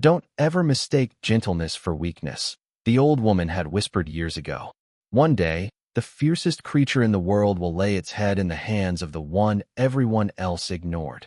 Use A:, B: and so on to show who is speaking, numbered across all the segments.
A: Don't ever mistake gentleness for weakness, the old woman had whispered years ago. One day, the fiercest creature in the world will lay its head in the hands of the one everyone else ignored.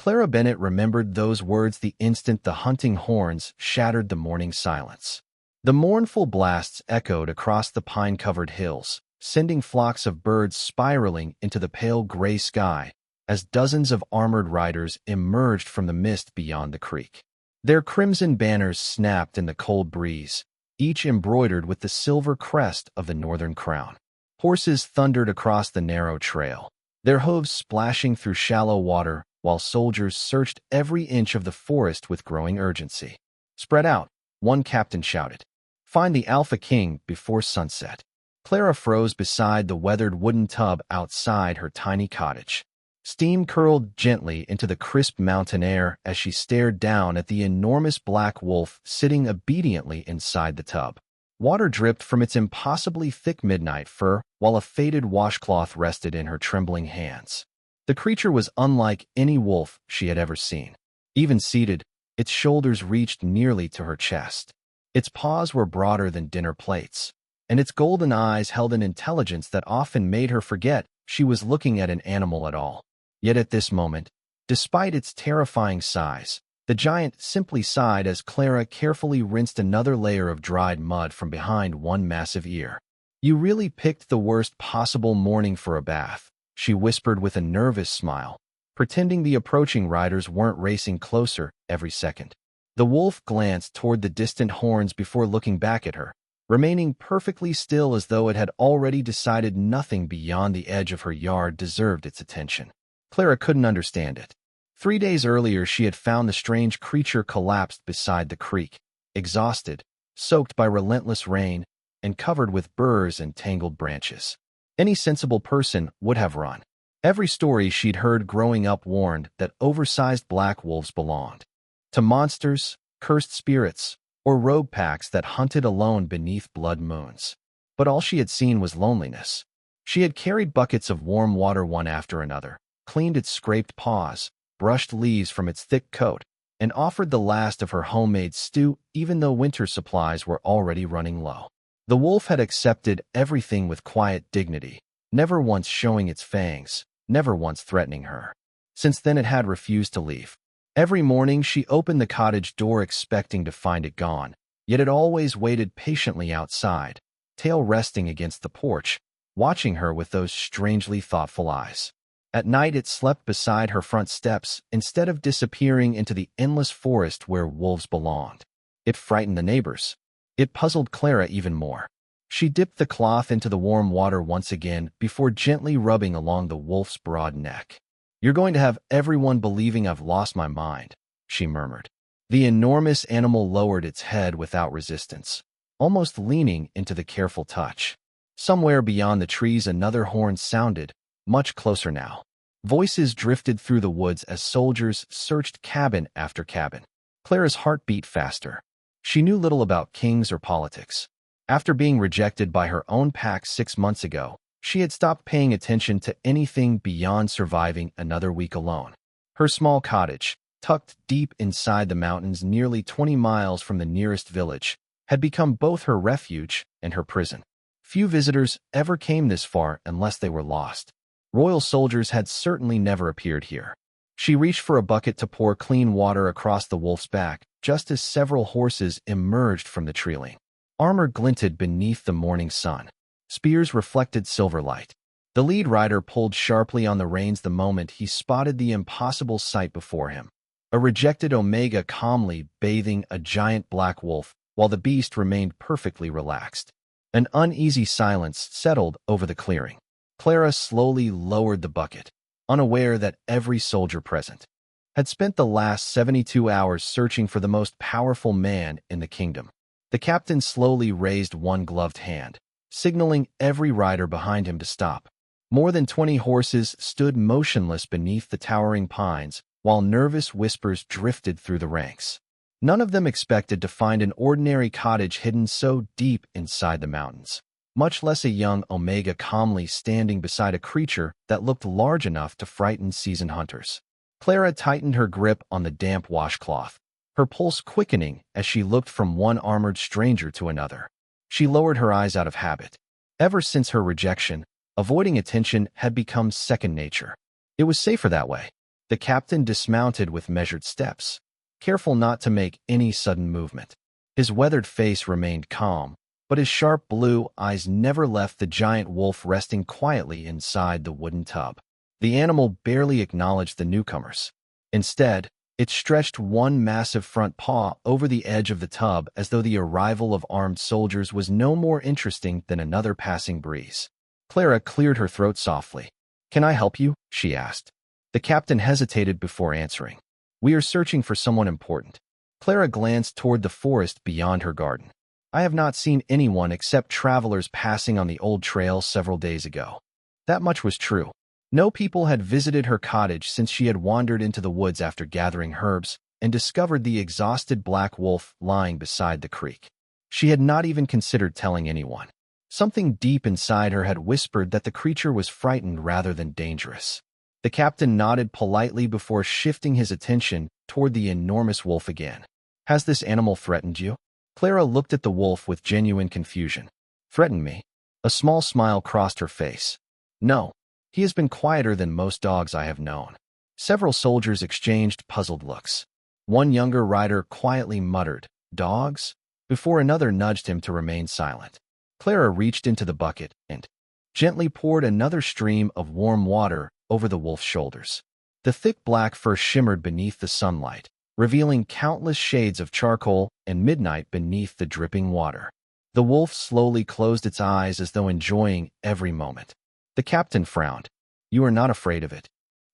A: Clara Bennett remembered those words the instant the hunting horns shattered the morning silence. The mournful blasts echoed across the pine-covered hills, sending flocks of birds spiraling into the pale gray sky as dozens of armored riders emerged from the mist beyond the creek. Their crimson banners snapped in the cold breeze, each embroidered with the silver crest of the Northern Crown. Horses thundered across the narrow trail, their hooves splashing through shallow water while soldiers searched every inch of the forest with growing urgency. "Spread out," one captain shouted. "Find the Alpha King before sunset." Clara froze beside the weathered wooden tub outside her tiny cottage. Steam curled gently into the crisp mountain air as she stared down at the enormous black wolf sitting obediently inside the tub. Water dripped from its impossibly thick midnight fur, while a faded washcloth rested in her trembling hands. The creature was unlike any wolf she had ever seen. Even seated, its shoulders reached nearly to her chest. Its paws were broader than dinner plates, and its golden eyes held an intelligence that often made her forget she was looking at an animal at all. Yet at this moment, despite its terrifying size, the giant simply sighed as Clara carefully rinsed another layer of dried mud from behind one massive ear. "You really picked the worst possible morning for a bath," she whispered with a nervous smile, pretending the approaching riders weren't racing closer every second. The wolf glanced toward the distant horns before looking back at her, remaining perfectly still as though it had already decided nothing beyond the edge of her yard deserved its attention. Clara couldn't understand it. 3 days earlier, she had found the strange creature collapsed beside the creek, exhausted, soaked by relentless rain, and covered with burrs and tangled branches. Any sensible person would have run. Every story she'd heard growing up warned that oversized black wolves belonged to monsters, cursed spirits, or rogue packs that hunted alone beneath blood moons. But all she had seen was loneliness. She had carried buckets of warm water one after another, cleaned its scraped paws, brushed leaves from its thick coat, and offered the last of her homemade stew even though winter supplies were already running low. The wolf had accepted everything with quiet dignity, never once showing its fangs, never once threatening her. Since then it had refused to leave. Every morning she opened the cottage door expecting to find it gone, yet it always waited patiently outside, tail resting against the porch, watching her with those strangely thoughtful eyes. At night it slept beside her front steps instead of disappearing into the endless forest where wolves belonged. It frightened the neighbors. It puzzled Clara even more. She dipped the cloth into the warm water once again before gently rubbing along the wolf's broad neck. "You're going to have everyone believing I've lost my mind," she murmured. The enormous animal lowered its head without resistance, almost leaning into the careful touch. Somewhere beyond the trees another horn sounded, much closer now. Voices drifted through the woods as soldiers searched cabin after cabin. Clara's heart beat faster. She knew little about kings or politics. After being rejected by her own pack 6 months ago, she had stopped paying attention to anything beyond surviving another week alone. Her small cottage, tucked deep inside the mountains nearly 20 miles from the nearest village, had become both her refuge and her prison. Few visitors ever came this far unless they were lost. Royal soldiers had certainly never appeared here. She reached for a bucket to pour clean water across the wolf's back, just as several horses emerged from the treeling. Armor glinted beneath the morning sun. Spears reflected silver light. The lead rider pulled sharply on the reins the moment he spotted the impossible sight before him. A rejected Omega calmly bathing a giant black wolf, while the beast remained perfectly relaxed. An uneasy silence settled over the clearing. Clara slowly lowered the bucket, unaware that every soldier present had spent the last 72 hours searching for the most powerful man in the kingdom. The captain slowly raised one gloved hand, signaling every rider behind him to stop. More than 20 horses stood motionless beneath the towering pines, while nervous whispers drifted through the ranks. None of them expected to find an ordinary cottage hidden so deep inside the mountains, much less a young Omega calmly standing beside a creature that looked large enough to frighten seasoned hunters. Clara tightened her grip on the damp washcloth, her pulse quickening as she looked from one armored stranger to another. She lowered her eyes out of habit. Ever since her rejection, avoiding attention had become second nature. It was safer that way. The captain dismounted with measured steps, careful not to make any sudden movement. His weathered face remained calm, but his sharp blue eyes never left the giant wolf resting quietly inside the wooden tub. The animal barely acknowledged the newcomers. Instead, it stretched one massive front paw over the edge of the tub as though the arrival of armed soldiers was no more interesting than another passing breeze. Clara cleared her throat softly. "Can I help you?" she asked. The captain hesitated before answering. "We are searching for someone important." Clara glanced toward the forest beyond her garden. "I have not seen anyone except travelers passing on the old trail several days ago." That much was true. No people had visited her cottage since she had wandered into the woods after gathering herbs and discovered the exhausted black wolf lying beside the creek. She had not even considered telling anyone. Something deep inside her had whispered that the creature was frightened rather than dangerous. The captain nodded politely before shifting his attention toward the enormous wolf again. "Has this animal threatened you?" Clara looked at the wolf with genuine confusion. "Threatened me?" A small smile crossed her face. "No. He has been quieter than most dogs I have known." Several soldiers exchanged puzzled looks. One younger rider quietly muttered, "Dogs?" before another nudged him to remain silent. Clara reached into the bucket and gently poured another stream of warm water over the wolf's shoulders. The thick black fur shimmered beneath the sunlight, revealing countless shades of charcoal and midnight beneath the dripping water. The wolf slowly closed its eyes as though enjoying every moment. The captain frowned. "You are not afraid of it."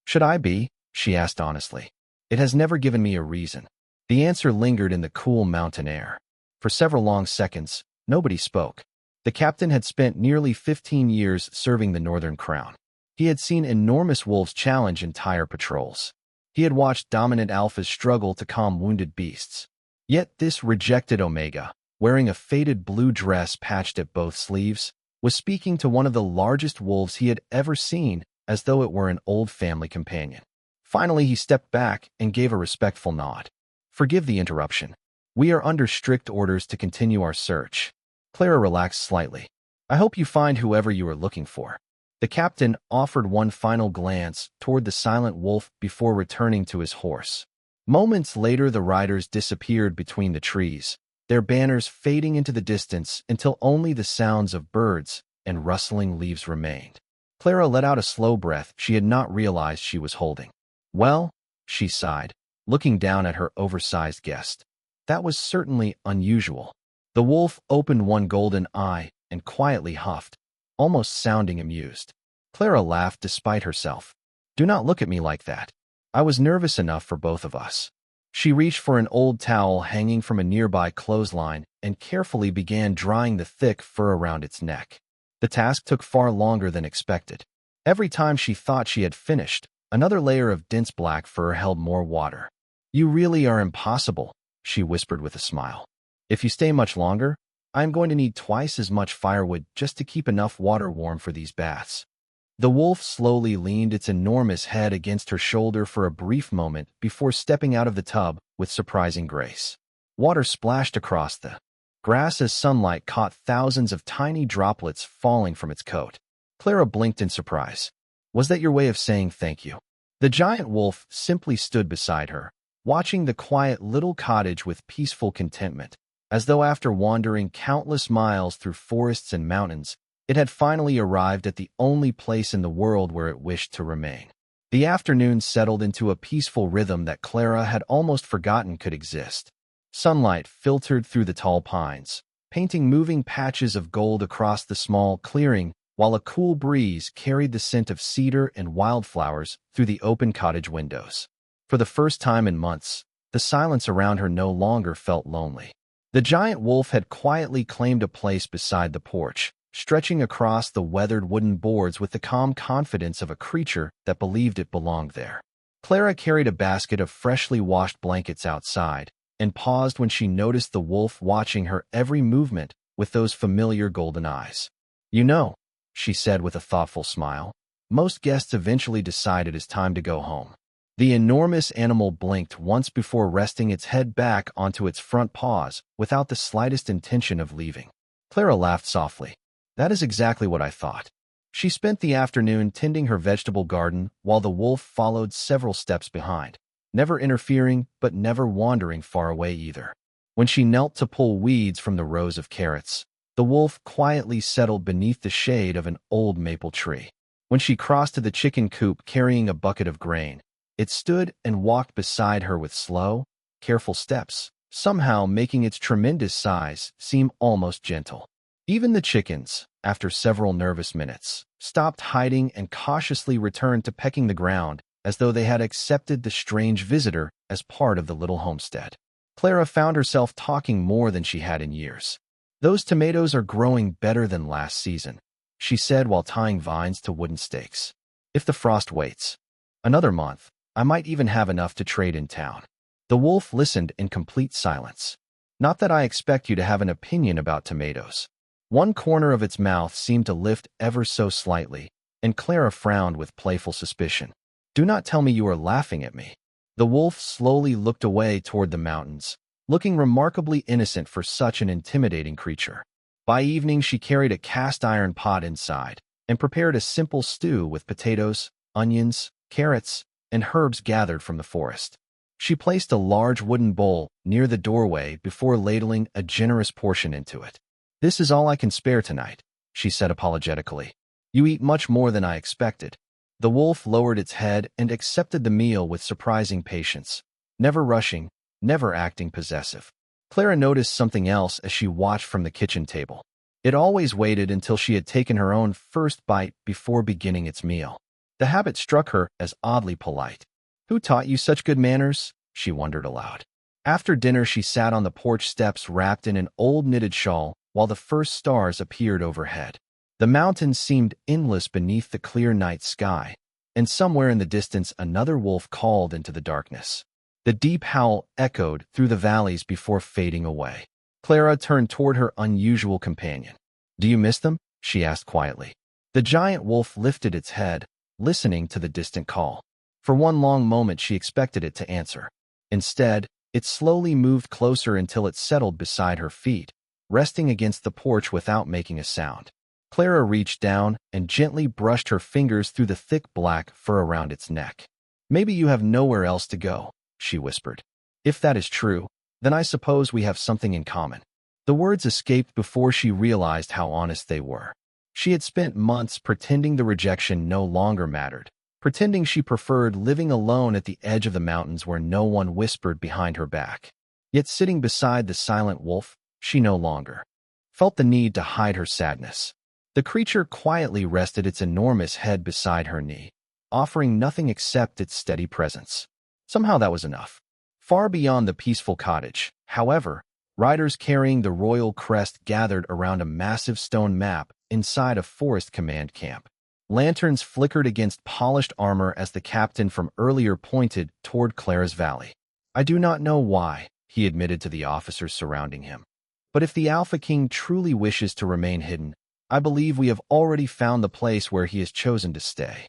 A: "Should I be?" she asked honestly. "It has never given me a reason." The answer lingered in the cool mountain air. For several long seconds, nobody spoke. The captain had spent nearly 15 years serving the Northern Crown. He had seen enormous wolves challenge entire patrols. He had watched dominant alphas struggle to calm wounded beasts. Yet this rejected Omega, wearing a faded blue dress patched at both sleeves, was speaking to one of the largest wolves he had ever seen, as though it were an old family companion. Finally, he stepped back and gave a respectful nod. "Forgive the interruption. We are under strict orders to continue our search." Clara relaxed slightly. "I hope you find whoever you are looking for." The captain offered one final glance toward the silent wolf before returning to his horse. Moments later, the riders disappeared between the trees, their banners fading into the distance until only the sounds of birds and rustling leaves remained. Clara let out a slow breath she had not realized she was holding. "Well," she sighed, looking down at her oversized guest. "That was certainly unusual." The wolf opened one golden eye and quietly huffed, almost sounding amused. Clara laughed despite herself. "Do not look at me like that. I was nervous enough for both of us." She reached for an old towel hanging from a nearby clothesline and carefully began drying the thick fur around its neck. The task took far longer than expected. Every time she thought she had finished, another layer of dense black fur held more water. "You really are impossible," she whispered with a smile. "If you stay much longer, I am going to need twice as much firewood just to keep enough water warm for these baths." The wolf slowly leaned its enormous head against her shoulder for a brief moment before stepping out of the tub with surprising grace. Water splashed across the grass as sunlight caught thousands of tiny droplets falling from its coat. Clara blinked in surprise. "Was that your way of saying thank you?" The giant wolf simply stood beside her, watching the quiet little cottage with peaceful contentment, as though after wandering countless miles through forests and mountains, it had finally arrived at the only place in the world where it wished to remain. The afternoon settled into a peaceful rhythm that Clara had almost forgotten could exist. Sunlight filtered through the tall pines, painting moving patches of gold across the small clearing, while a cool breeze carried the scent of cedar and wildflowers through the open cottage windows. For the first time in months, the silence around her no longer felt lonely. The giant wolf had quietly claimed a place beside the porch, stretching across the weathered wooden boards with the calm confidence of a creature that believed it belonged there. Clara carried a basket of freshly washed blankets outside and paused when she noticed the wolf watching her every movement with those familiar golden eyes. "You know," she said with a thoughtful smile, "most guests eventually decide it is time to go home. The enormous animal blinked once before resting its head back onto its front paws without the slightest intention of leaving. Clara laughed softly. That is exactly what I thought. She spent the afternoon tending her vegetable garden while the wolf followed several steps behind, never interfering but never wandering far away either. When she knelt to pull weeds from the rows of carrots, the wolf quietly settled beneath the shade of an old maple tree. When she crossed to the chicken coop carrying a bucket of grain, it stood and walked beside her with slow, careful steps, somehow making its tremendous size seem almost gentle. Even the chickens, after several nervous minutes, stopped hiding and cautiously returned to pecking the ground as though they had accepted the strange visitor as part of the little homestead. Clara found herself talking more than she had in years. "Those tomatoes are growing better than last season," she said while tying vines to wooden stakes. "If the frost waits another month, I might even have enough to trade in town." The wolf listened in complete silence. "Not that I expect you to have an opinion about tomatoes." One corner of its mouth seemed to lift ever so slightly, and Clara frowned with playful suspicion. "Do not tell me you are laughing at me." The wolf slowly looked away toward the mountains, looking remarkably innocent for such an intimidating creature. By evening, she carried a cast-iron pot inside and prepared a simple stew with potatoes, onions, carrots, and herbs gathered from the forest. She placed a large wooden bowl near the doorway before ladling a generous portion into it. "This is all I can spare tonight," she said apologetically. "You eat much more than I expected." The wolf lowered its head and accepted the meal with surprising patience, never rushing, never acting possessive. Clara noticed something else as she watched from the kitchen table. It always waited until she had taken her own first bite before beginning its meal. The habit struck her as oddly polite. "Who taught you such good manners?" she wondered aloud. After dinner, she sat on the porch steps wrapped in an old knitted shawl while the first stars appeared overhead. The mountains seemed endless beneath the clear night sky, and somewhere in the distance another wolf called into the darkness. The deep howl echoed through the valleys before fading away. Clara turned toward her unusual companion. "Do you miss them?" she asked quietly. The giant wolf lifted its head, listening to the distant call. For one long moment she expected it to answer. Instead, it slowly moved closer until it settled beside her feet, resting against the porch without making a sound. Clara reached down and gently brushed her fingers through the thick black fur around its neck. "Maybe you have nowhere else to go," she whispered. "If that is true, then I suppose we have something in common." The words escaped before she realized how honest they were. She had spent months pretending the rejection no longer mattered, pretending she preferred living alone at the edge of the mountains where no one whispered behind her back. Yet sitting beside the silent wolf, she no longer felt the need to hide her sadness. The creature quietly rested its enormous head beside her knee, offering nothing except its steady presence. Somehow that was enough. Far beyond the peaceful cottage, however, riders carrying the royal crest gathered around a massive stone map inside a forest command camp. Lanterns flickered against polished armor as the captain from earlier pointed toward Clara's valley. "I do not know why," he admitted to the officers surrounding him. "But if the Alpha King truly wishes to remain hidden, I believe we have already found the place where he has chosen to stay."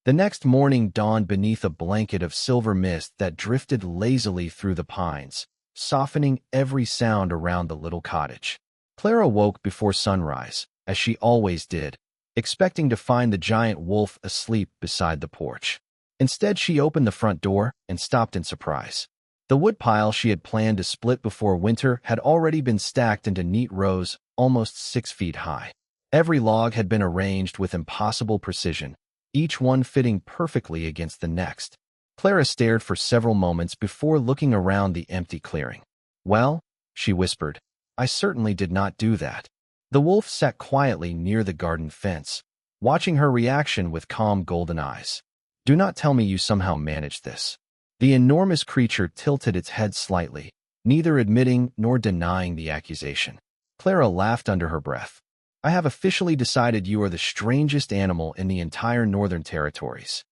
A: The next morning dawned beneath a blanket of silver mist that drifted lazily through the pines, softening every sound around the little cottage. Clara woke before sunrise, as she always did, expecting to find the giant wolf asleep beside the porch. Instead, she opened the front door and stopped in surprise. The woodpile she had planned to split before winter had already been stacked into neat rows almost 6 feet high. Every log had been arranged with impossible precision, each one fitting perfectly against the next. Clara stared for several moments before looking around the empty clearing. "Well," she whispered, "I certainly did not do that." The wolf sat quietly near the garden fence, watching her reaction with calm golden eyes. "Do not tell me you somehow managed this." The enormous creature tilted its head slightly, neither admitting nor denying the accusation. Clara laughed under her breath. "I have officially decided you are the strangest animal in the entire Northern Territories."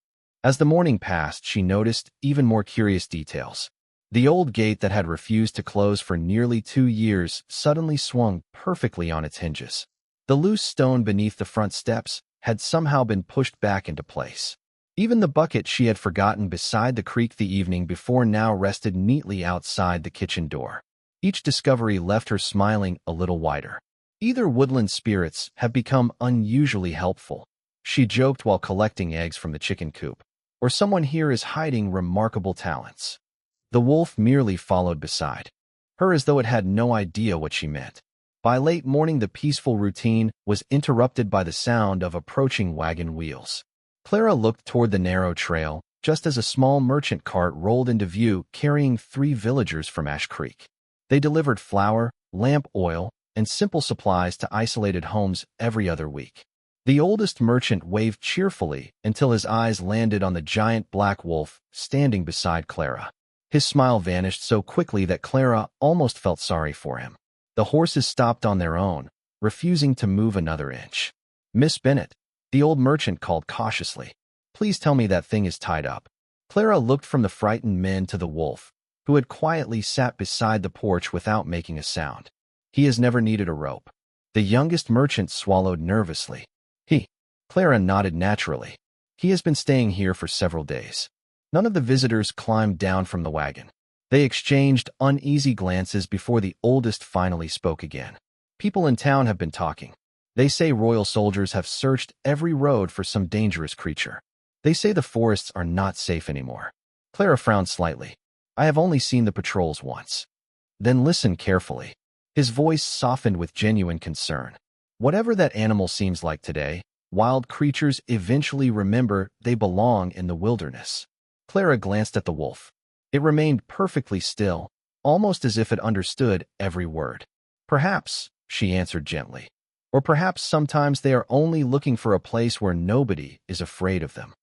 A: As the morning passed, she noticed even more curious details. The old gate that had refused to close for nearly 2 years suddenly swung perfectly on its hinges. The loose stone beneath the front steps had somehow been pushed back into place. Even the bucket she had forgotten beside the creek the evening before now rested neatly outside the kitchen door. Each discovery left her smiling a little wider. Either woodland spirits have become unusually helpful, she joked while collecting eggs from the chicken coop, or someone here is hiding remarkable talents. The wolf merely followed beside her as though it had no idea what she meant. By late morning, the peaceful routine was interrupted by the sound of approaching wagon wheels. Clara looked toward the narrow trail, just as a small merchant cart rolled into view carrying 3 villagers from Ash Creek. They delivered flour, lamp oil, and simple supplies to isolated homes every other week. The oldest merchant waved cheerfully until his eyes landed on the giant black wolf standing beside Clara. His smile vanished so quickly that Clara almost felt sorry for him. The horses stopped on their own, refusing to move another inch. "Miss Bennet," the old merchant called cautiously, "please tell me that thing is tied up." Clara looked from the frightened men to the wolf, who had quietly sat beside the porch without making a sound. "He has never needed a rope." The youngest merchant swallowed nervously. Clara nodded naturally. "He has been staying here for several days." None of the visitors climbed down from the wagon. They exchanged uneasy glances before the oldest finally spoke again. "People in town have been talking. They say royal soldiers have searched every road for some dangerous creature. They say the forests are not safe anymore." Clara frowned slightly. "I have only seen the patrols once." "Then listen carefully." His voice softened with genuine concern. "Whatever that animal seems like today, wild creatures eventually remember they belong in the wilderness." Clara glanced at the wolf. It remained perfectly still, almost as if it understood every word. "Perhaps," she answered gently. "Or perhaps sometimes they are only looking for a place where nobody is afraid of them."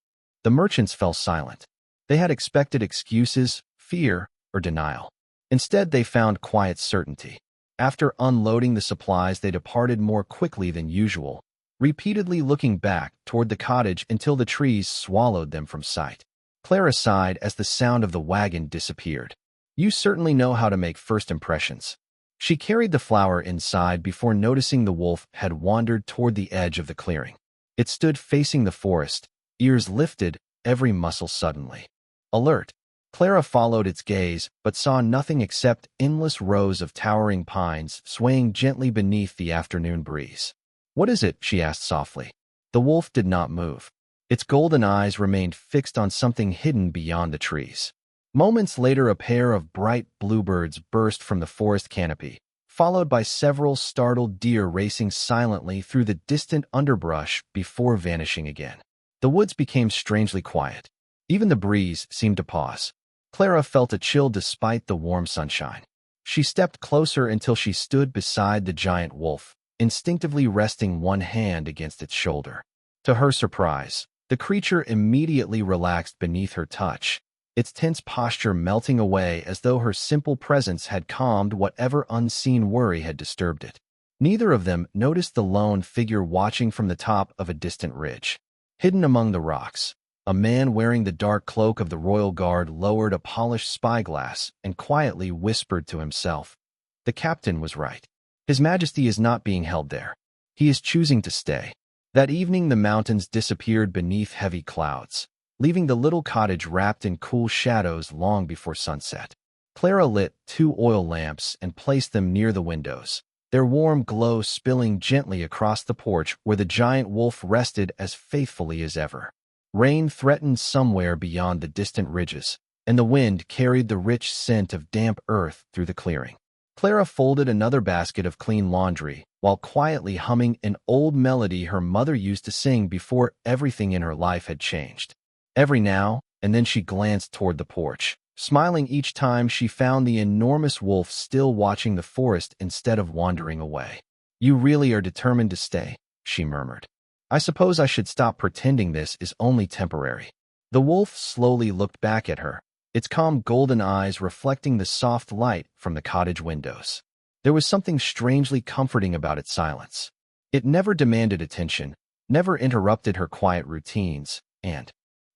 A: The merchants fell silent. They had expected excuses, fear, or denial. Instead, they found quiet certainty. After unloading the supplies, they departed more quickly than usual, repeatedly looking back toward the cottage until the trees swallowed them from sight. Clara sighed as the sound of the wagon disappeared. "You certainly know how to make first impressions." She carried the flour inside before noticing the wolf had wandered toward the edge of the clearing. It stood facing the forest, ears lifted, every muscle suddenly alert. Clara followed its gaze, but saw nothing except endless rows of towering pines swaying gently beneath the afternoon breeze. "What is it?" she asked softly. The wolf did not move. Its golden eyes remained fixed on something hidden beyond the trees. Moments later, a pair of bright bluebirds burst from the forest canopy, followed by several startled deer racing silently through the distant underbrush before vanishing again. The woods became strangely quiet. Even the breeze seemed to pause. Clara felt a chill despite the warm sunshine. She stepped closer until she stood beside the giant wolf, instinctively resting one hand against its shoulder. To her surprise, the creature immediately relaxed beneath her touch, its tense posture melting away as though her simple presence had calmed whatever unseen worry had disturbed it. Neither of them noticed the lone figure watching from the top of a distant ridge. Hidden among the rocks, a man wearing the dark cloak of the royal guard lowered a polished spyglass and quietly whispered to himself. The captain was right. His Majesty is not being held there. He is choosing to stay. That evening, the mountains disappeared beneath heavy clouds, leaving the little cottage wrapped in cool shadows long before sunset. Clara lit 2 oil lamps and placed them near the windows, their warm glow spilling gently across the porch where the giant wolf rested as faithfully as ever. Rain threatened somewhere beyond the distant ridges, and the wind carried the rich scent of damp earth through the clearing. Clara folded another basket of clean laundry, while quietly humming an old melody her mother used to sing before everything in her life had changed. Every now and then she glanced toward the porch, smiling each time she found the enormous wolf still watching the forest instead of wandering away. "You really are determined to stay," she murmured. "I suppose I should stop pretending this is only temporary." The wolf slowly looked back at her, its calm golden eyes reflecting the soft light from the cottage windows. There was something strangely comforting about its silence. It never demanded attention, never interrupted her quiet routines, and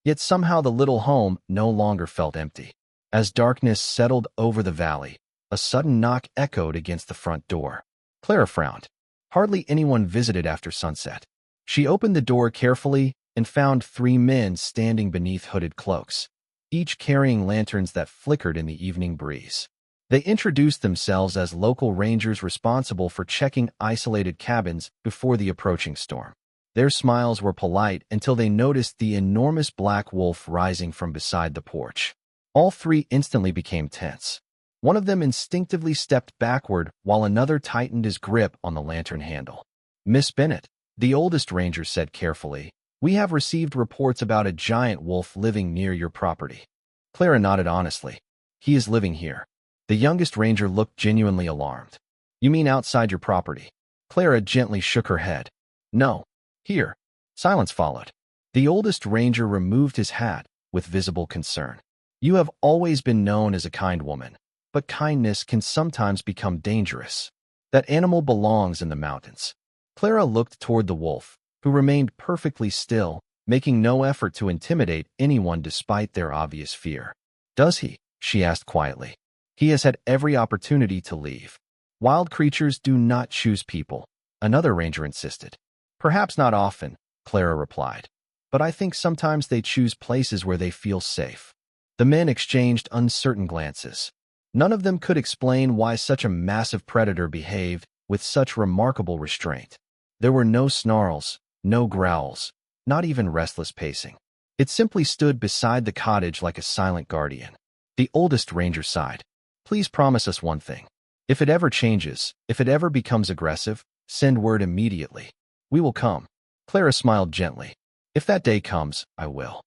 A: yet somehow the little home no longer felt empty. As darkness settled over the valley, a sudden knock echoed against the front door. Clara frowned. Hardly anyone visited after sunset. She opened the door carefully and found 3 men standing beneath hooded cloaks, each carrying lanterns that flickered in the evening breeze. They introduced themselves as local rangers responsible for checking isolated cabins before the approaching storm. Their smiles were polite until they noticed the enormous black wolf rising from beside the porch. All three instantly became tense. One of them instinctively stepped backward while another tightened his grip on the lantern handle. "Miss Bennett," the oldest ranger said carefully, "we have received reports about a giant wolf living near your property." Clara nodded honestly. "He is living here." The youngest ranger looked genuinely alarmed. "You mean outside your property?" Clara gently shook her head. "No. Here." Silence followed. The oldest ranger removed his hat with visible concern. "You have always been known as a kind woman, but kindness can sometimes become dangerous. That animal belongs in the mountains." Clara looked toward the wolf, who remained perfectly still, making no effort to intimidate anyone despite their obvious fear. "Does he?" she asked quietly. "He has had every opportunity to leave." "Wild creatures do not choose people," another ranger insisted. "Perhaps not often," Clara replied, "but I think sometimes they choose places where they feel safe." The men exchanged uncertain glances. None of them could explain why such a massive predator behaved with such remarkable restraint. There were no snarls, no growls, not even restless pacing. It simply stood beside the cottage like a silent guardian. The oldest ranger sighed. "Please promise us one thing. If it ever changes, if it ever becomes aggressive, send word immediately. We will come." Clara smiled gently. "If that day comes, I will."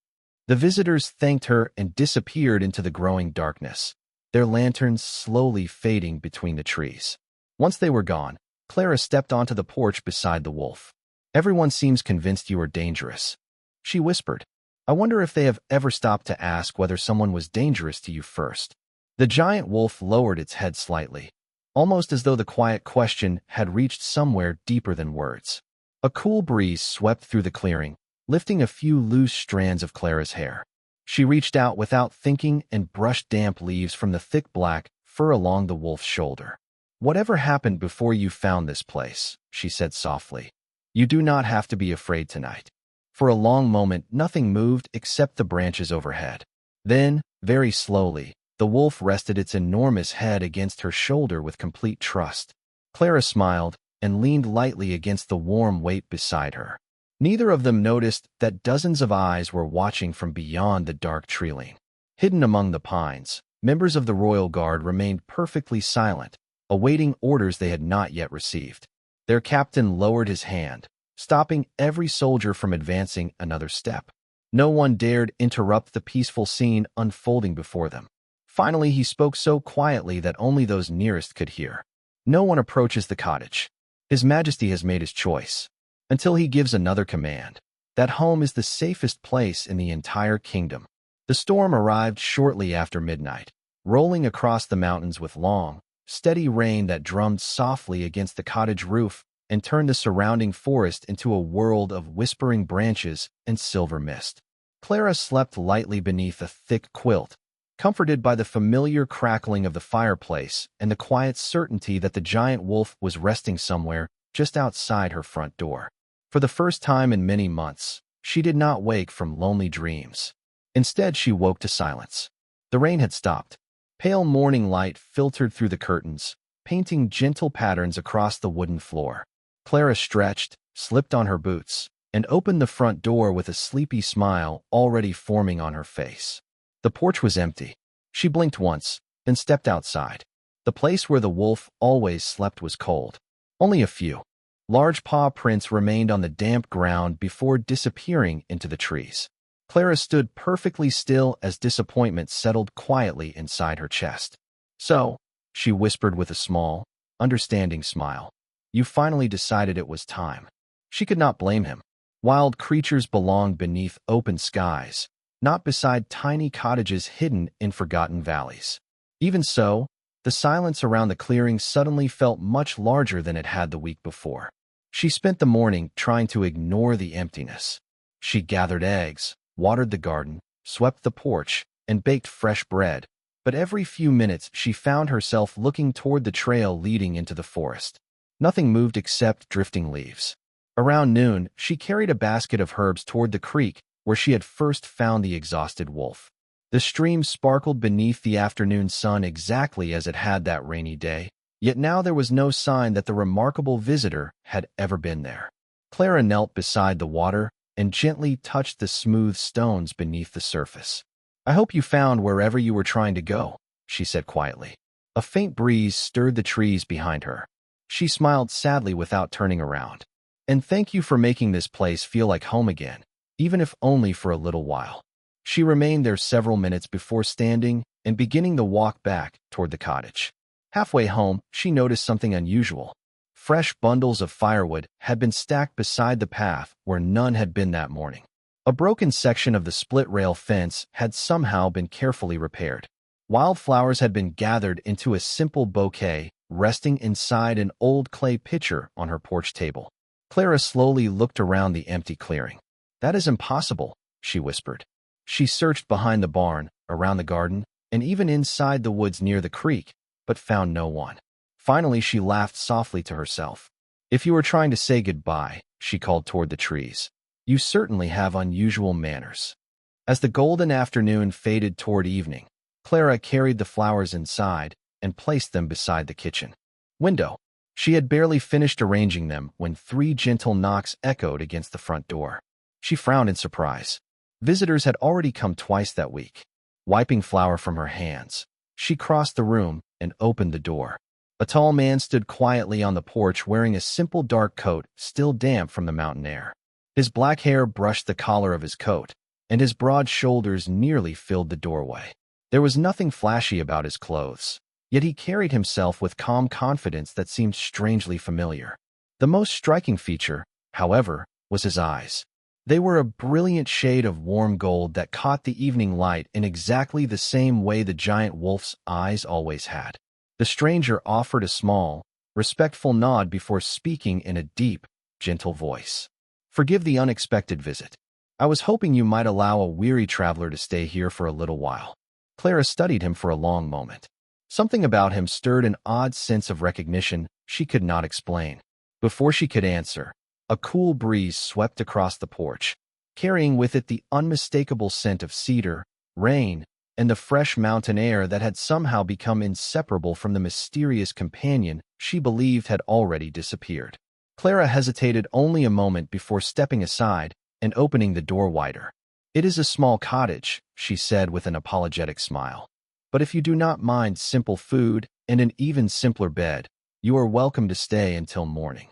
A: The visitors thanked her and disappeared into the growing darkness, their lanterns slowly fading between the trees. Once they were gone, Clara stepped onto the porch beside the wolf. "Everyone seems convinced you are dangerous," she whispered. "I wonder if they have ever stopped to ask whether someone was dangerous to you first." The giant wolf lowered its head slightly, almost as though the quiet question had reached somewhere deeper than words. A cool breeze swept through the clearing, lifting a few loose strands of Clara's hair. She reached out without thinking and brushed damp leaves from the thick black fur along the wolf's shoulder. "Whatever happened before you found this place," she said softly, "you do not have to be afraid tonight." For a long moment, nothing moved except the branches overhead. Then, very slowly, the wolf rested its enormous head against her shoulder with complete trust. Clara smiled and leaned lightly against the warm weight beside her. Neither of them noticed that dozens of eyes were watching from beyond the dark tree-line. Hidden among the pines, members of the royal guard remained perfectly silent, awaiting orders they had not yet received. Their captain lowered his hand, stopping every soldier from advancing another step. No one dared interrupt the peaceful scene unfolding before them. Finally, he spoke so quietly that only those nearest could hear. "No one approaches the cottage. His Majesty has made his choice. Until he gives another command, that home is the safest place in the entire kingdom." The storm arrived shortly after midnight, rolling across the mountains with long, steady rain that drummed softly against the cottage roof and turned the surrounding forest into a world of whispering branches and silver mist. Clara slept lightly beneath a thick quilt, comforted by the familiar crackling of the fireplace and the quiet certainty that the giant wolf was resting somewhere just outside her front door. For the first time in many months, she did not wake from lonely dreams. Instead, she woke to silence. The rain had stopped. Pale morning light filtered through the curtains, painting gentle patterns across the wooden floor. Clara stretched, slipped on her boots, and opened the front door with a sleepy smile already forming on her face. The porch was empty. She blinked once, then stepped outside. The place where the wolf always slept was cold. Only a few large paw prints remained on the damp ground before disappearing into the trees. Clara stood perfectly still as disappointment settled quietly inside her chest. "So," she whispered with a small, understanding smile, "you finally decided it was time." She could not blame him. Wild creatures belonged beneath open skies, not beside tiny cottages hidden in forgotten valleys. Even so, the silence around the clearing suddenly felt much larger than it had the week before. She spent the morning trying to ignore the emptiness. She gathered eggs, watered the garden, swept the porch, and baked fresh bread, but every few minutes she found herself looking toward the trail leading into the forest. Nothing moved except drifting leaves. Around noon, she carried a basket of herbs toward the creek where she had first found the exhausted wolf. The stream sparkled beneath the afternoon sun exactly as it had that rainy day, yet now there was no sign that the remarkable visitor had ever been there. Clara knelt beside the water and gently touched the smooth stones beneath the surface. "I hope you found wherever you were trying to go," she said quietly. A faint breeze stirred the trees behind her. She smiled sadly without turning around. "And thank you for making this place feel like home again, even if only for a little while." She remained there several minutes before standing and beginning the walk back toward the cottage. Halfway home, she noticed something unusual. Fresh bundles of firewood had been stacked beside the path where none had been that morning. A broken section of the split-rail fence had somehow been carefully repaired. Wildflowers had been gathered into a simple bouquet, resting inside an old clay pitcher on her porch table. Clara slowly looked around the empty clearing. "That is impossible," she whispered. She searched behind the barn, around the garden, and even inside the woods near the creek, but found no one. Finally, she laughed softly to herself. "If you were trying to say goodbye," she called toward the trees, "you certainly have unusual manners." As the golden afternoon faded toward evening, Clara carried the flowers inside and placed them beside the kitchen window. She had barely finished arranging them when 3 gentle knocks echoed against the front door. She frowned in surprise. Visitors had already come twice that week. Wiping flour from her hands, she crossed the room and opened the door. A tall man stood quietly on the porch wearing a simple dark coat still damp from the mountain air. His black hair brushed the collar of his coat, and his broad shoulders nearly filled the doorway. There was nothing flashy about his clothes, yet he carried himself with calm confidence that seemed strangely familiar. The most striking feature, however, was his eyes. They were a brilliant shade of warm gold that caught the evening light in exactly the same way the giant wolf's eyes always had. The stranger offered a small, respectful nod before speaking in a deep, gentle voice. "Forgive the unexpected visit. I was hoping you might allow a weary traveler to stay here for a little while." Clara studied him for a long moment. Something about him stirred an odd sense of recognition she could not explain. Before she could answer, a cool breeze swept across the porch, carrying with it the unmistakable scent of cedar, rain, and the fresh mountain air that had somehow become inseparable from the mysterious companion she believed had already disappeared. Clara hesitated only a moment before stepping aside and opening the door wider. "It is a small cottage," she said with an apologetic smile. "But if you do not mind simple food and an even simpler bed, you are welcome to stay until morning."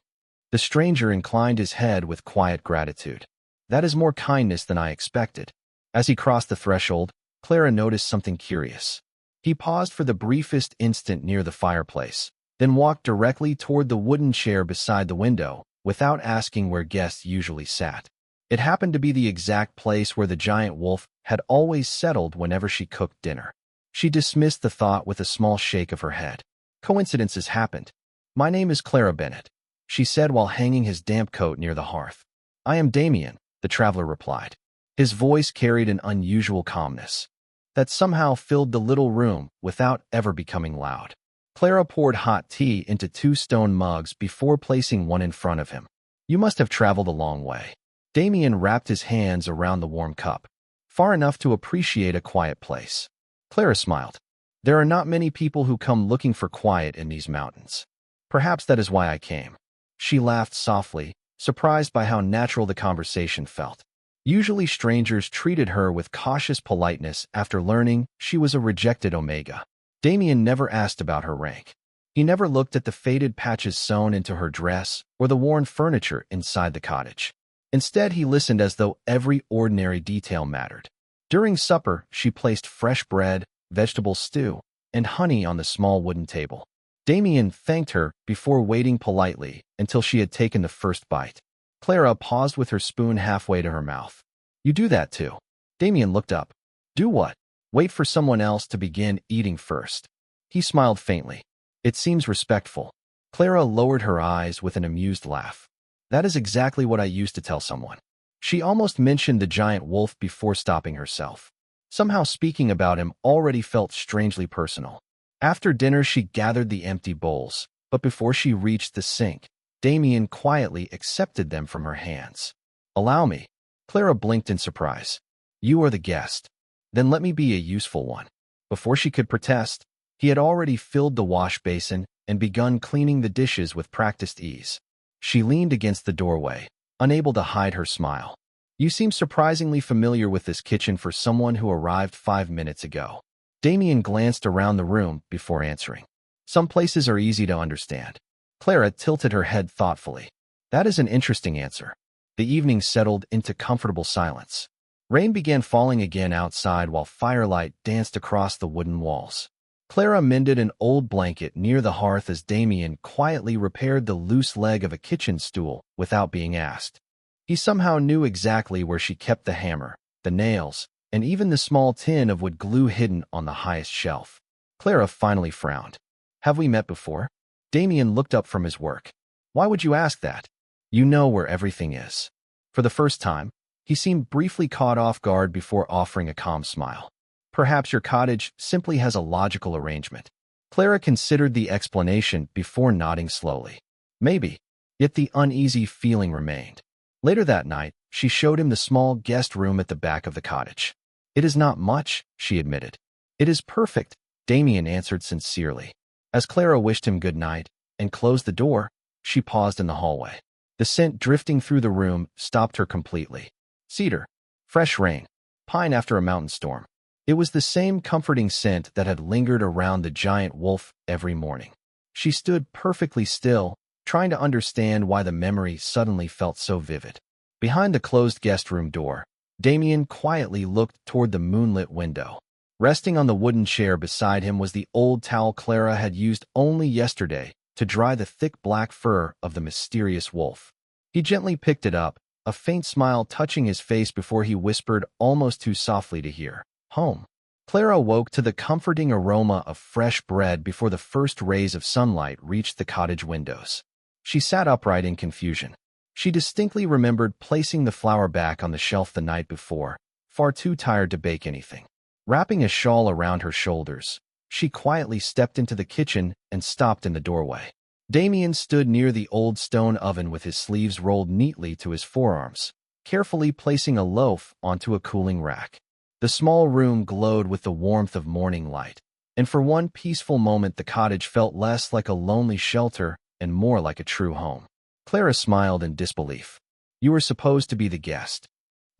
A: The stranger inclined his head with quiet gratitude. "That is more kindness than I expected." As he crossed the threshold, Clara noticed something curious. He paused for the briefest instant near the fireplace, then walked directly toward the wooden chair beside the window, without asking where guests usually sat. It happened to be the exact place where the giant wolf had always settled whenever she cooked dinner. She dismissed the thought with a small shake of her head. "Coincidences happened. My name is Clara Bennett," she said while hanging his damp coat near the hearth. "I am Damien," the traveler replied. His voice carried an unusual calmness that somehow filled the little room without ever becoming loud. Clara poured hot tea into 2 stone mugs before placing one in front of him. "You must have traveled a long way." Damien wrapped his hands around the warm cup, far enough to appreciate a quiet place. Clara smiled. "There are not many people who come looking for quiet in these mountains. Perhaps that is why I came." She laughed softly, surprised by how natural the conversation felt. Usually strangers treated her with cautious politeness after learning she was a rejected Omega. Damien never asked about her rank. He never looked at the faded patches sewn into her dress or the worn furniture inside the cottage. Instead, he listened as though every ordinary detail mattered. During supper, she placed fresh bread, vegetable stew, and honey on the small wooden table. Damien thanked her before waiting politely until she had taken the first bite. Clara paused with her spoon halfway to her mouth. "You do that too." Damien looked up. "Do what?" "Wait for someone else to begin eating first." He smiled faintly. "It seems respectful." Clara lowered her eyes with an amused laugh. "That is exactly what I used to tell someone." She almost mentioned the giant wolf before stopping herself. Somehow speaking about him already felt strangely personal. After dinner, she gathered the empty bowls, but before she reached the sink, Damien quietly accepted them from her hands. "Allow me." Clara blinked in surprise. "You are the guest. Then let me be a useful one." Before she could protest, he had already filled the wash basin and begun cleaning the dishes with practiced ease. She leaned against the doorway, unable to hide her smile. "You seem surprisingly familiar with this kitchen for someone who arrived 5 minutes ago." Damien glanced around the room before answering. "Some places are easy to understand." Clara tilted her head thoughtfully. "That is an interesting answer." The evening settled into comfortable silence. Rain began falling again outside while firelight danced across the wooden walls. Clara mended an old blanket near the hearth as Damien quietly repaired the loose leg of a kitchen stool without being asked. He somehow knew exactly where she kept the hammer, the nails, and even the small tin of wood glue hidden on the highest shelf. Clara finally frowned. "Have we met before?" Damien looked up from his work. "Why would you ask that? You know where everything is." For the first time, he seemed briefly caught off guard before offering a calm smile. "Perhaps your cottage simply has a logical arrangement." Clara considered the explanation before nodding slowly. "Maybe." Yet the uneasy feeling remained. Later that night, she showed him the small guest room at the back of the cottage. "It is not much," she admitted. "It is perfect," Damien answered sincerely. As Clara wished him good night and closed the door, she paused in the hallway. The scent drifting through the room stopped her completely. Cedar, fresh rain, pine after a mountain storm. It was the same comforting scent that had lingered around the giant wolf every morning. She stood perfectly still, trying to understand why the memory suddenly felt so vivid. Behind the closed guest room door, Damien quietly looked toward the moonlit window. Resting on the wooden chair beside him was the old towel Clara had used only yesterday to dry the thick black fur of the mysterious wolf. He gently picked it up, a faint smile touching his face before he whispered almost too softly to hear, "Home." Clara woke to the comforting aroma of fresh bread before the first rays of sunlight reached the cottage windows. She sat upright in confusion. She distinctly remembered placing the flour back on the shelf the night before, far too tired to bake anything. Wrapping a shawl around her shoulders, she quietly stepped into the kitchen and stopped in the doorway. Damien stood near the old stone oven with his sleeves rolled neatly to his forearms, carefully placing a loaf onto a cooling rack. The small room glowed with the warmth of morning light, and for one peaceful moment the cottage felt less like a lonely shelter and more like a true home. Clara smiled in disbelief. "You were supposed to be the guest."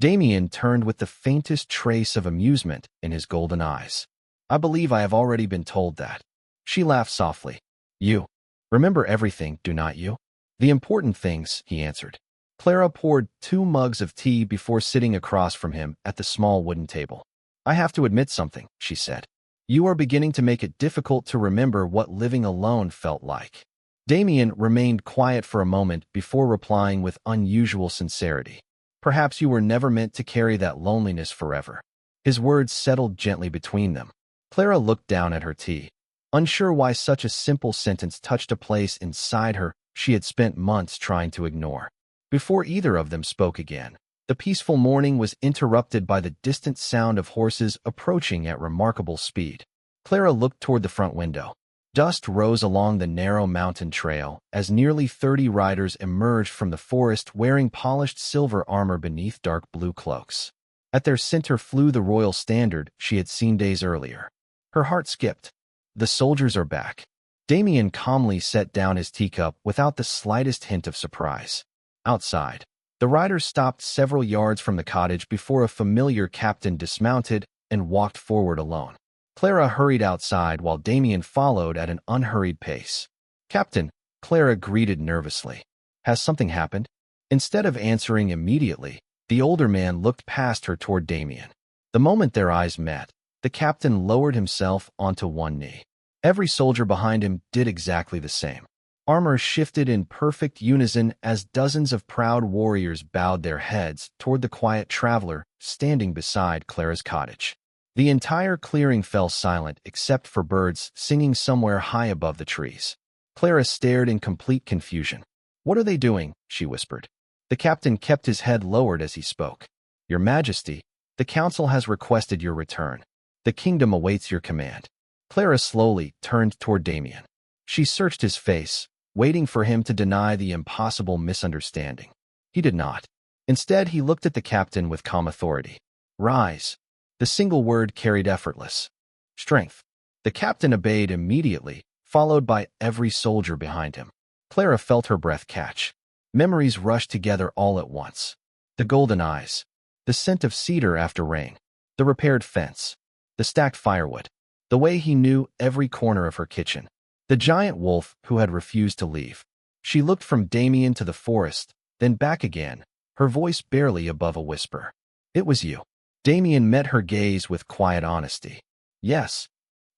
A: Damien turned with the faintest trace of amusement in his golden eyes. "I believe I have already been told that." She laughed softly. "You remember everything, do not you?" "The important things," he answered. Clara poured 2 mugs of tea before sitting across from him at the small wooden table. "I have to admit something," she said. "You are beginning to make it difficult to remember what living alone felt like." Damien remained quiet for a moment before replying with unusual sincerity. "Perhaps you were never meant to carry that loneliness forever." His words settled gently between them. Clara looked down at her tea. Unsure why such a simple sentence touched a place inside her she had spent months trying to ignore. Before either of them spoke again, the peaceful morning was interrupted by the distant sound of horses approaching at remarkable speed. Clara looked toward the front window. Dust rose along the narrow mountain trail as nearly 30 riders emerged from the forest wearing polished silver armor beneath dark blue cloaks. At their center flew the royal standard she had seen days earlier. Her heart skipped. The soldiers are back. Damien calmly set down his teacup without the slightest hint of surprise. Outside, the riders stopped several yards from the cottage before a familiar captain dismounted and walked forward alone. Clara hurried outside while Damien followed at an unhurried pace. "Captain," Clara greeted nervously. "Has something happened?" Instead of answering immediately, the older man looked past her toward Damien. The moment their eyes met, the captain lowered himself onto one knee. Every soldier behind him did exactly the same. Armor shifted in perfect unison as dozens of proud warriors bowed their heads toward the quiet traveler standing beside Clara's cottage. The entire clearing fell silent except for birds singing somewhere high above the trees. Clara stared in complete confusion. "What are they doing?" she whispered. The captain kept his head lowered as he spoke. "Your Majesty, the council has requested your return. The kingdom awaits your command." Clara slowly turned toward Damien. She searched his face, waiting for him to deny the impossible misunderstanding. He did not. Instead, he looked at the captain with calm authority. Rise. The single word carried effortless strength. The captain obeyed immediately, followed by every soldier behind him. Clara felt her breath catch. Memories rushed together all at once. The golden eyes, the scent of cedar after rain, the repaired fence, the stacked firewood, the way he knew every corner of her kitchen, the giant wolf who had refused to leave. She looked from Damien to the forest, then back again, her voice barely above a whisper. It was you. Damien met her gaze with quiet honesty. Yes.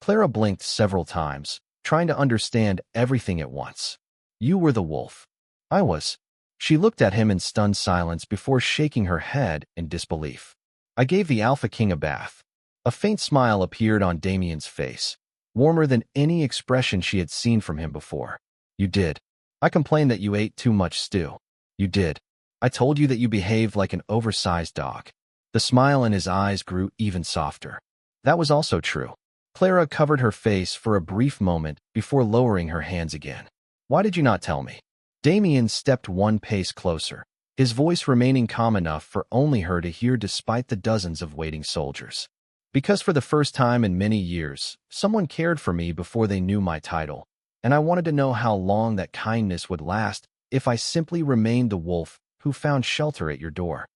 A: Clara blinked several times, trying to understand everything at once. You were the wolf. I was. She looked at him in stunned silence before shaking her head in disbelief. I gave the Alpha King a bath. A faint smile appeared on Damien's face, warmer than any expression she had seen from him before. You did. I complained that you ate too much stew. You did. I told you that you behaved like an oversized dog. The smile in his eyes grew even softer. That was also true. Clara covered her face for a brief moment before lowering her hands again. Why did you not tell me? Damien stepped one pace closer, his voice remaining calm enough for only her to hear despite the dozens of waiting soldiers. Because for the first time in many years, someone cared for me before they knew my title, and I wanted to know how long that kindness would last if I simply remained the wolf who found shelter at your door.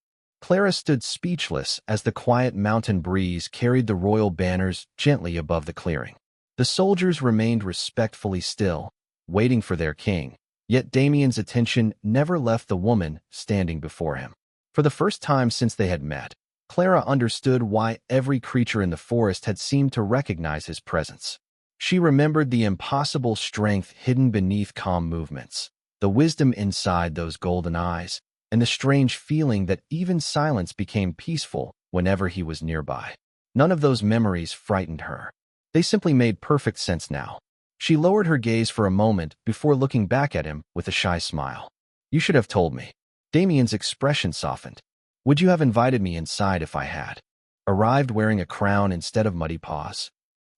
A: Clara stood speechless as the quiet mountain breeze carried the royal banners gently above the clearing. The soldiers remained respectfully still, waiting for their king, yet Damien's attention never left the woman standing before him. For the first time since they had met, Clara understood why every creature in the forest had seemed to recognize his presence. She remembered the impossible strength hidden beneath calm movements, the wisdom inside those golden eyes, and the strange feeling that even silence became peaceful whenever he was nearby. None of those memories frightened her. They simply made perfect sense now. She lowered her gaze for a moment before looking back at him with a shy smile. You should have told me. Damien's expression softened. Would you have invited me inside if I had arrived wearing a crown instead of muddy paws?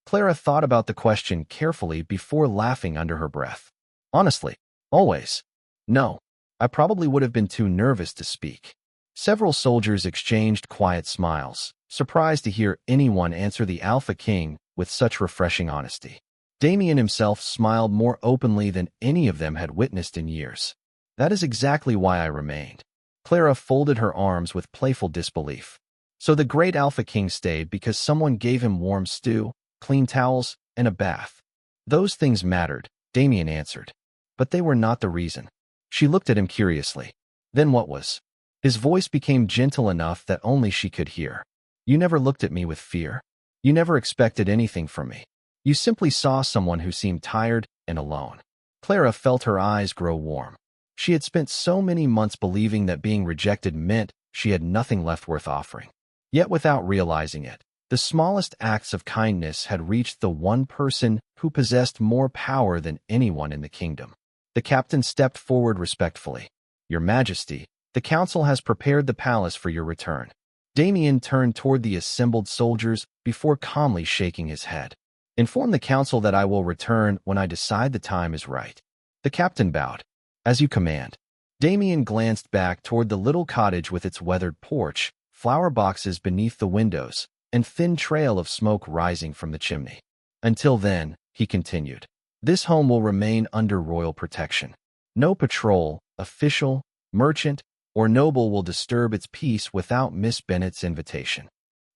A: Clara thought about the question carefully before laughing under her breath. Honestly, always. No. I probably would have been too nervous to speak. Several soldiers exchanged quiet smiles, surprised to hear anyone answer the Alpha King with such refreshing honesty. Damien himself smiled more openly than any of them had witnessed in years. That is exactly why I remained. Clara folded her arms with playful disbelief. So the great Alpha King stayed because someone gave him warm stew, clean towels, and a bath. Those things mattered, Damien answered. But they were not the reason. She looked at him curiously. Then what was? His voice became gentle enough that only she could hear. You never looked at me with fear. You never expected anything from me. You simply saw someone who seemed tired and alone. Clara felt her eyes grow warm. She had spent so many months believing that being rejected meant she had nothing left worth offering. Yet without realizing it, the smallest acts of kindness had reached the one person who possessed more power than anyone in the kingdom. The captain stepped forward respectfully. Your Majesty, the council has prepared the palace for your return. Damien turned toward the assembled soldiers before calmly shaking his head. Inform the council that I will return when I decide the time is right. The captain bowed. As you command. Damien glanced back toward the little cottage with its weathered porch, flower boxes beneath the windows, and thin trail of smoke rising from the chimney. Until then, he continued, this home will remain under royal protection. No patrol, official, merchant, or noble will disturb its peace without Miss Bennet's invitation.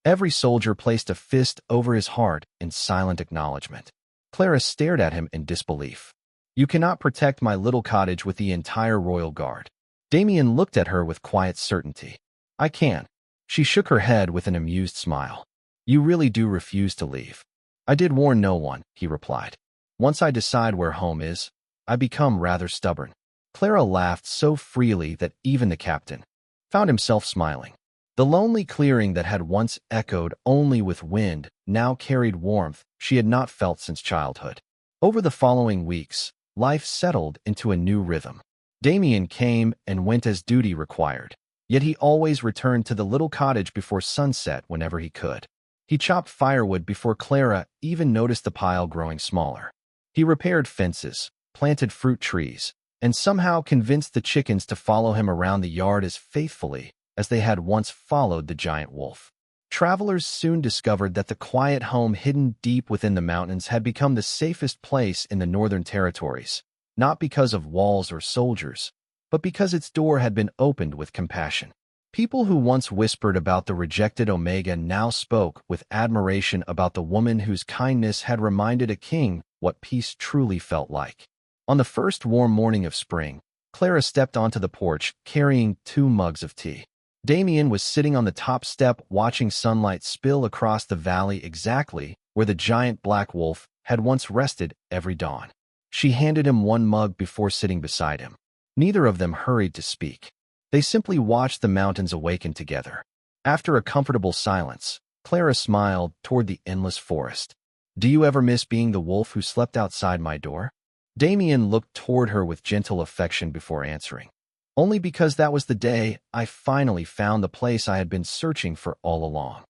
A: Every soldier placed a fist over his heart in silent acknowledgement. Clara stared at him in disbelief. You cannot protect my little cottage with the entire royal guard. Damien looked at her with quiet certainty. I can. She shook her head with an amused smile. You really do refuse to leave. I did warn no one, he replied. Once I decide where home is, I become rather stubborn. Clara laughed so freely that even the captain found himself smiling. The lonely clearing that had once echoed only with wind now carried warmth she had not felt since childhood. Over the following weeks, life settled into a new rhythm. Damien came and went as duty required, yet he always returned to the little cottage before sunset whenever he could. He chopped firewood before Clara even noticed the pile growing smaller. He repaired fences, planted fruit trees, and somehow convinced the chickens to follow him around the yard as faithfully as they had once followed the giant wolf. Travelers soon discovered that the quiet home hidden deep within the mountains had become the safest place in the Northern Territories, not because of walls or soldiers, but because its door had been opened with compassion. People who once whispered about the rejected Omega now spoke with admiration about the woman whose kindness had reminded a king what peace truly felt like. On the first warm morning of spring, Clara stepped onto the porch carrying 2 mugs of tea. Damien was sitting on the top step watching sunlight spill across the valley exactly where the giant black wolf had once rested every dawn. She handed him 1 mug before sitting beside him. Neither of them hurried to speak. They simply watched the mountains awaken together. After a comfortable silence, Clara smiled toward the endless forest. "Do you ever miss being the wolf who slept outside my door?" Damien looked toward her with gentle affection before answering. "Only because that was the day I finally found the place I had been searching for all along."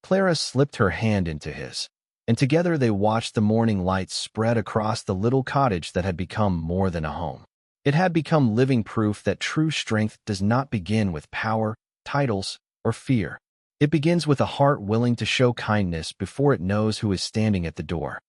A: Clara slipped her hand into his, and together they watched the morning light spread across the little cottage that had become more than a home. It had become living proof that true strength does not begin with power, titles, or fear. It begins with a heart willing to show kindness before it knows who is standing at the door.